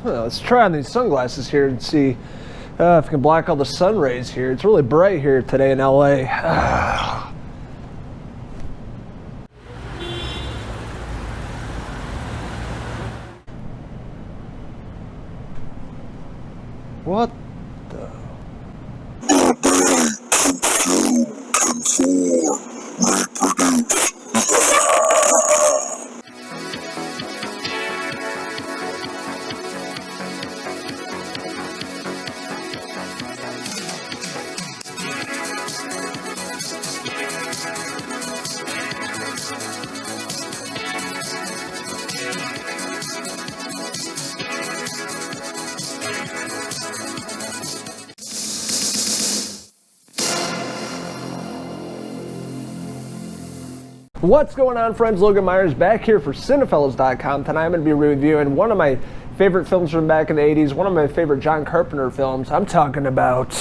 Well, let's try on these sunglasses here and see if I can block all the sun rays here. It's really bright here today in LA. What the? What's going on, friends? Logan Myerz back here for Cinephellas.com. Tonight I'm going to be reviewing one of my favorite films from back in the 80s, one of my favorite John Carpenter films. I'm talking about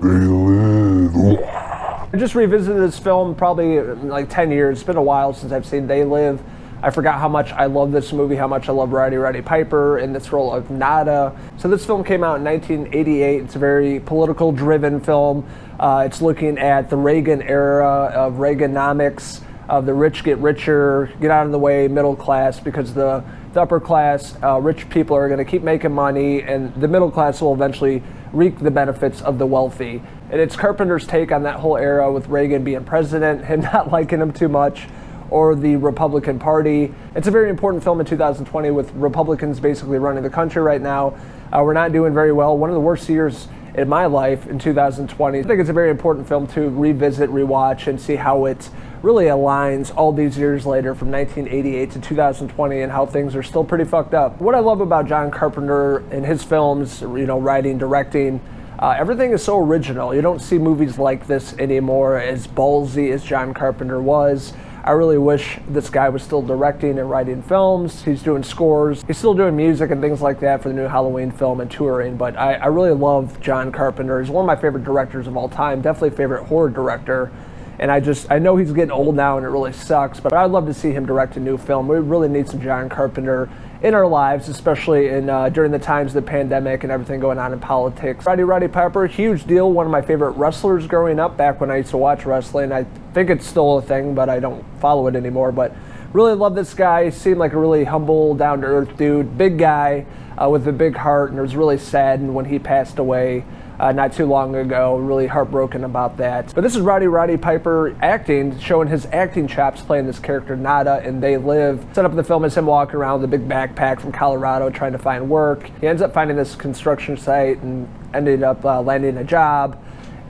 They Live. I just revisited this film probably like 10 years. It's been a while since I've seen They Live. I forgot how much I love this movie, how much I love Roddy Piper in this role of Nada. So this film came out in 1988. It's a very political-driven film. It's looking at the Reagan era of Reaganomics, of the rich get richer, get out of the way, middle class, because the upper class, rich people are going to keep making money, and the middle class will eventually reap the benefits of the wealthy. And it's Carpenter's take on that whole era with Reagan being president, him not liking him too much, or the Republican Party. It's a very important film in 2020 with Republicans basically running the country right now. We're not doing very well. One of the worst years in my life in 2020. I think it's a very important film to revisit, rewatch, and see how it really aligns all these years later from 1988 to 2020 and how things are still pretty fucked up. What I love about John Carpenter and his films, you know, writing, directing, everything is so original. You don't see movies like this anymore, as ballsy as John Carpenter was. I really wish this guy was still directing and writing films. He's doing scores. He's still doing music and things like that for the new Halloween film and touring. But I really love John Carpenter. He's one of my favorite directors of all time. Definitely favorite horror director. And I know he's getting old now and it really sucks, but I'd love to see him direct a new film. We really need some John Carpenter in our lives, especially during the times of the pandemic and everything going on in politics. Roddy Piper, huge deal. One of my favorite wrestlers growing up back when I used to watch wrestling. I think it's still a thing, but I don't follow it anymore. But really love this guy. He seemed like a really humble, down-to-earth dude. Big guy with a big heart, and it was really saddened when he passed away not too long ago. Really heartbroken about that. But this is Roddy Piper acting, showing his acting chops, playing this character Nada in They Live. Set up in the film as him walking around with a big backpack from Colorado trying to find work. He ends up finding this construction site and ended up landing a job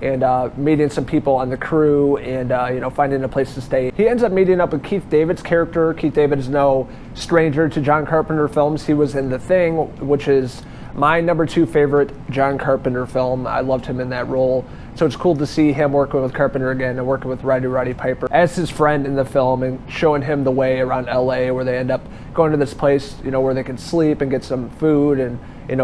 and meeting some people on the crew and finding a place to stay. He ends up meeting up with Keith David's character. Keith David is no stranger to John Carpenter films. He was in The Thing, which is my number 2 favorite John Carpenter film. I loved him in that role. So it's cool to see him working with Carpenter again and working with Roddy Piper as his friend in the film and showing him the way around LA, where they end up going to this place, where they can sleep and get some food and,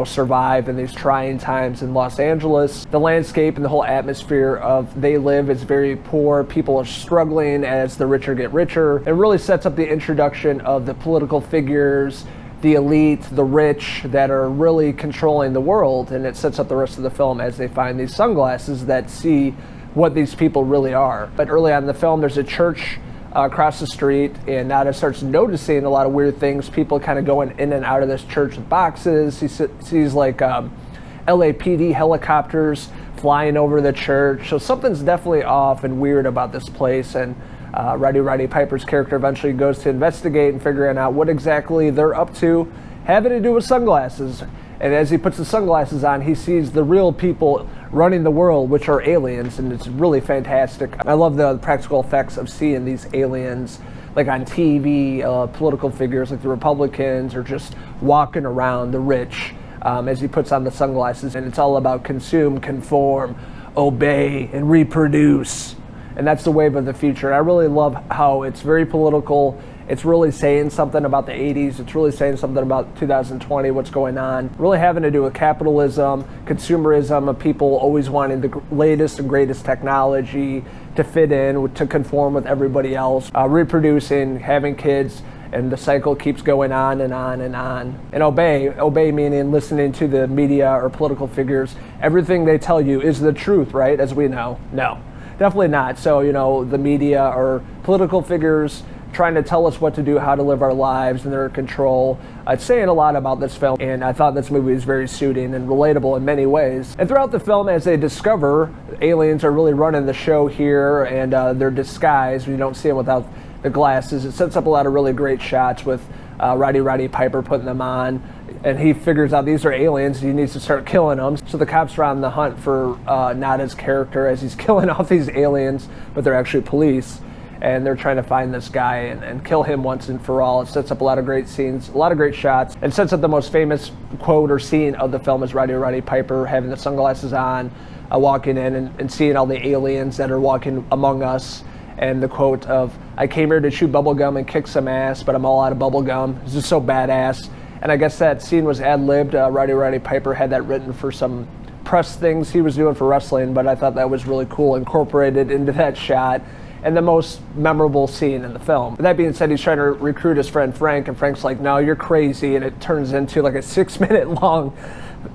survive in these trying times in Los Angeles. The landscape and the whole atmosphere of They Live is very poor. People are struggling as the richer get richer. It really sets up the introduction of the political figures, the elite, the rich that are really controlling the world, and it sets up the rest of the film as they find these sunglasses that see what these people really are. But early on in the film, there's a church across the street, and Nada starts noticing a lot of weird things, people kind of going in and out of this church with boxes. He sees like LAPD helicopters flying over the church, so something's definitely off and weird about this place, and Roddy Piper's character eventually goes to investigate and figuring out what exactly they're up to, having to do with sunglasses. And as he puts the sunglasses on, he sees the real people running the world, which are aliens, and it's really fantastic. I love the practical effects of seeing these aliens like on TV, political figures like the Republicans, or just walking around, the rich, as he puts on the sunglasses. And it's all about consume, conform, obey, and reproduce. And that's the wave of the future. I really love how it's very political. It's really saying something about the 80s. It's really saying something about 2020, what's going on. Really having to do with capitalism, consumerism, of people always wanting the latest and greatest technology to fit in, to conform with everybody else, reproducing, having kids, and the cycle keeps going on and on and on. And obey meaning listening to the media or political figures. Everything they tell you is the truth, right? As we know. No, definitely not. So, the media or political figures trying to tell us what to do, how to live our lives, and they're in control. It's saying a lot about this film, and I thought this movie was very suiting and relatable in many ways. And throughout the film, as they discover aliens are really running the show here, and they're disguised, you don't see them without the glasses. It sets up a lot of really great shots with Roddy Piper putting them on, and he figures out these are aliens. He needs to start killing them. So the cops are on the hunt for Nada's character as he's killing off these aliens, but they're actually police. And they're trying to find this guy and kill him once and for all. It sets up a lot of great scenes, a lot of great shots, and sets up the most famous quote or scene of the film is Roddy Piper having the sunglasses on, walking in and seeing all the aliens that are walking among us. And the quote of, "I came here to chew bubblegum and kick some ass, but I'm all out of bubblegum." It's just so badass. And I guess that scene was ad-libbed. Roddy Piper had that written for some press things he was doing for wrestling, but I thought that was really cool, incorporated into that shot. And the most memorable scene in the film. With that being said, he's trying to recruit his friend Frank, and Frank's like, "No, you're crazy," and it turns into like a 6-minute long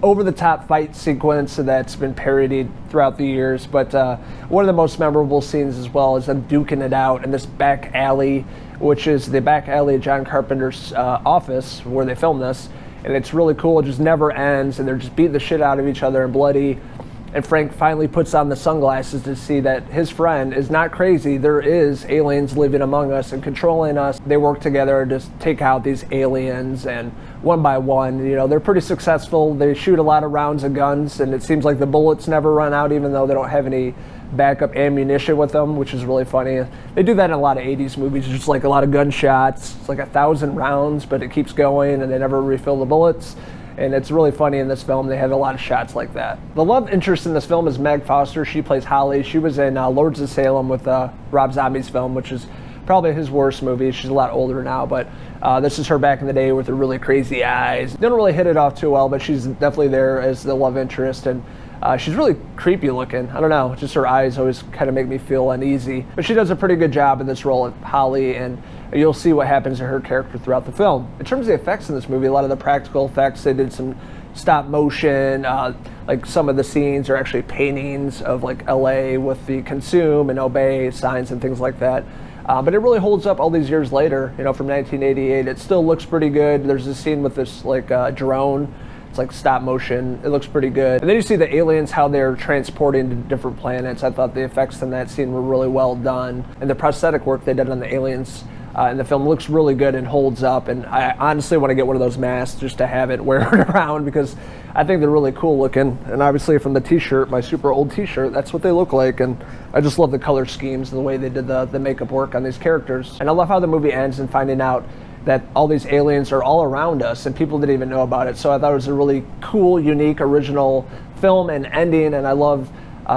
over-the-top fight sequence that's been parodied throughout the years. But one of the most memorable scenes as well is them duking it out in this back alley, which is the back alley of John Carpenter's office where they filmed this. And it's really cool. It just never ends, and they're just beating the shit out of each other and bloody. And Frank finally puts on the sunglasses to see that his friend is not crazy. There is aliens living among us and controlling us. They work together to take out these aliens, and one by one, they're pretty successful. They shoot a lot of rounds of guns, and it seems like the bullets never run out, even though they don't have any backup ammunition with them, which is really funny. They do that in a lot of 80s movies, just like a lot of gunshots. It's like 1,000 rounds, but it keeps going, and they never refill the bullets. And it's really funny in this film. They have a lot of shots like that. The love interest in this film is Meg Foster. She plays Holly. She was in Lords of Salem with Rob Zombie's film, which is probably his worst movie. She's a lot older now, but this is her back in the day with her really crazy eyes. Didn't really hit it off too well, but she's definitely there as the love interest. And she's really creepy looking. I don't know, just her eyes always kind of make me feel uneasy. But she does a pretty good job in this role of Holly, and you'll see what happens to her character throughout the film. In terms of the effects in this movie, a lot of the practical effects, they did some stop motion, like some of the scenes are actually paintings of like LA with the consume and obey signs and things like that. But it really holds up all these years later, from 1988. It still looks pretty good. There's a scene with this like drone. It's like stop motion. It looks pretty good. And then you see the aliens, how they're transporting to different planets. I thought the effects in that scene were really well done. And the prosthetic work they did on the aliens in the film looks really good and holds up. And I honestly want to get one of those masks just to have it, wear it around, because I think they're really cool looking. And obviously from the t-shirt, my super old t-shirt, that's what they look like. And I just love the color schemes, the way they did the makeup work on these characters. And I love how the movie ends and finding out that all these aliens are all around us and people didn't even know about it. So I thought it was a really cool, unique, original film and ending, and I love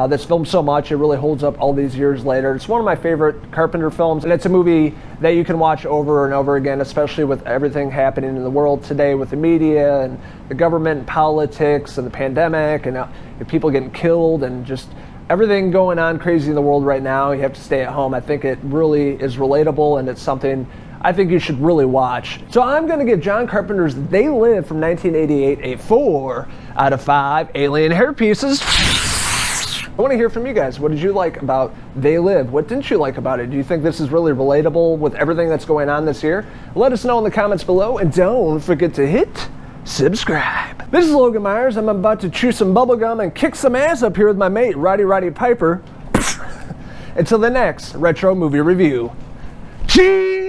this film so much. It really holds up all these years later. It's one of my favorite Carpenter films, and it's a movie that you can watch over and over again, especially with everything happening in the world today with the media and the government and politics and the pandemic and people getting killed and just everything going on crazy in the world right now. You have to stay at home. I think it really is relatable, and it's something I think you should really watch. So I'm going to give John Carpenter's They Live from 1988 a 4 out of 5 alien hair pieces. I want to hear from you guys. What did you like about They Live? What didn't you like about it? Do you think this is really relatable with everything that's going on this year? Let us know in the comments below, and don't forget to hit subscribe. This is Logan Myerz. I'm about to chew some bubblegum and kick some ass up here with my mate, Roddy Piper. Until the next retro movie review. Cheese!